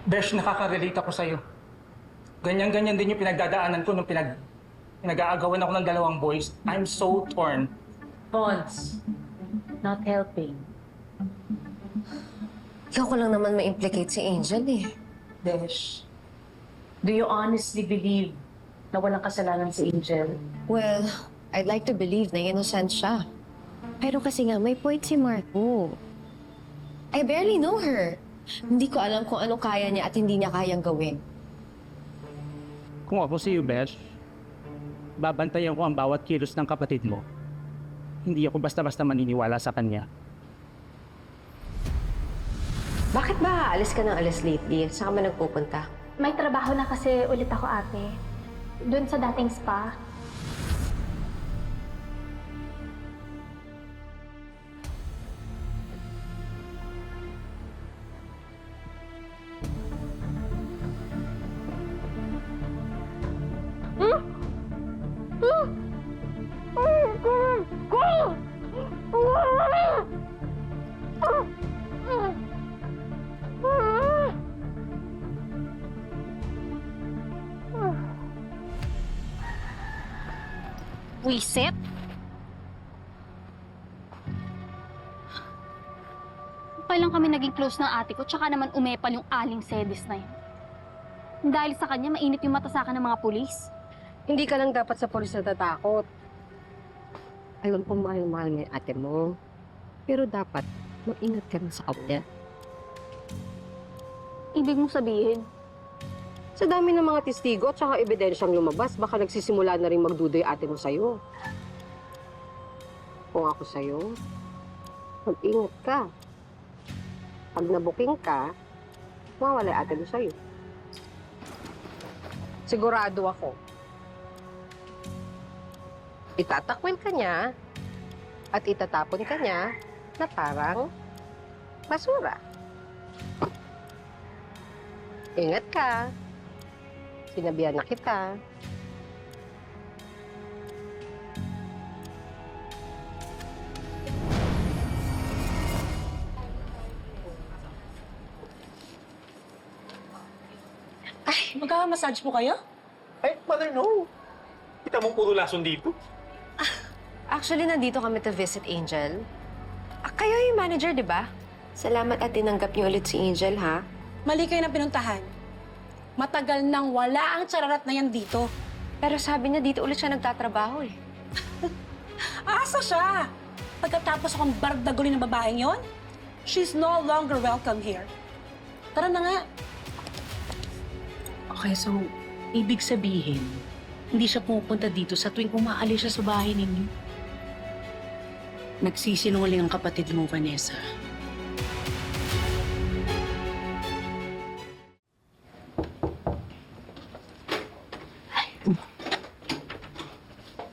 Besh, nakaka-relate ako sa'yo. Ganyan-ganyan din yung pinagdadaanan ko nung pinag-aagawan ako ng dalawang boys. I'm so torn. Bonds, not helping. Ikaw ko lang naman ma-implicate si Angel eh. Besh, do you honestly believe na walang kasalanan si Angel? Well, I'd like to believe na innocent siya. Pero kasi nga, may point si Marco. I barely know her. Hindi ko alam kung ano kaya niya at hindi niya kayang gawin. Kung ako si Besh, babantayan ko ang bawat kilos ng kapatid mo. Hindi ako basta-basta maniniwala sa kanya. Bakit ba alis ka ng alis lately? Saan ka ba nagpupunta? May trabaho na kasi ulit ako, ate. Doon sa dating spa. Wisit? Kailan kami naging close ng ate ko, tsaka naman umepal yung aling sedis na yun. Dahil sa kanya, mainit yung mata sa akin ng mga pulis. Hindi ka lang dapat sa polis natatakot. Alam kong mahal-mahal niya yung ate mo. Pero dapat, mag-ingat ka na sa kanya. Ibig mong sabihin, Sa dami ng mga testigo at saka ebidensyang lumabas, baka nagsisimula na rin magduda yung ate mo sa'yo. Kung ako sa'yo, mag-ingat ka. Pag nabuking ka, mawala yung ate mo sa'yo. Sigurado ako. Itatakwil ka niya at itatapon ka niya na parang basura. Ingat ka. Sinabihan na kita. Magkaka-massage po kayo? Ay, mother, no. Kita mong puro lason dito. Actually, nandito kami to visit Angel. Kayo yung manager, di ba? Salamat at tinanggap niyo ulit si Angel, ha? Mali kayo ng pinuntahan. Matagal nang wala ang chararat na yan dito. Pero sabi niya dito ulit siya nagtatrabaho, eh. Asa siya? Pagkatapos akong bardagulin ng babaeng yon, she's no longer welcome here. Tara na nga. Okay, so, ibig sabihin, hindi siya pumupunta dito sa tuwing umaalis siya sa bahay ninyo. Nagsisinungaling ang kapatid mo, Vanessa.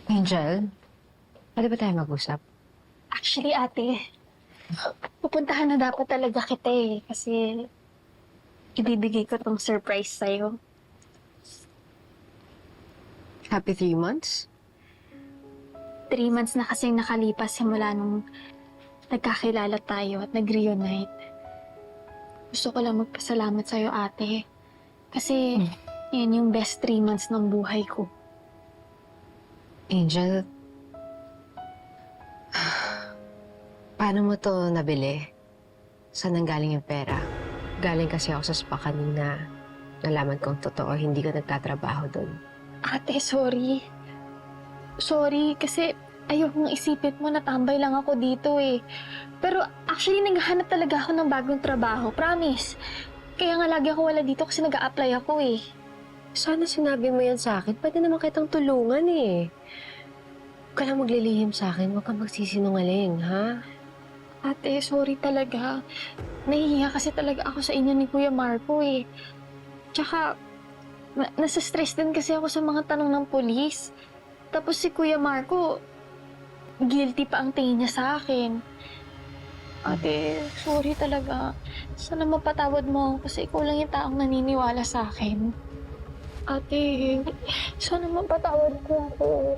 Angel, pwede ba tayo mag-usap? Actually, ate, pupuntahan na dapat talaga kita eh. Kasi ibibigay ko tong surprise sa'yo. Happy 3 months? 3 months na kasing nakalipas simula nung nagkakilala tayo at nag-reunite. Gusto ko lang magpasalamat sa'yo, ate. Kasi yan yung best 3 months ng buhay ko. Angel, paano mo to nabili? Saan nanggaling yung pera? Galing kasi ako sa spa kanina. Nalaman kong totoo, hindi ka nagtatrabaho doon. Ate, sorry. Sorry, kasi ayokong isipin mo na tambay lang ako dito eh. Pero actually, naghahanap talaga ako ng bagong trabaho. Promise. Kaya nga lagi ako wala dito kasi nag-a-apply ako eh. Sana sinabi mo yan sa akin. Pwede naman kitang tulungan eh. Huwag ka lang maglilihim sa akin. Huwag kang magsisinungaling, ha? Ate, sorry talaga. Nahihiya kasi talaga ako sa inyo ni Kuya Marco eh. Tsaka, nasa-stress din kasi ako sa mga tanong ng polis. Tapos si Kuya Marco, guilty pa ang tingin niya sa akin. Ate, sorry talaga. Sana mapatawad mo ako kasi ikaw lang yung taong naniniwala sa akin. Ate, sana mapatawad ko ako.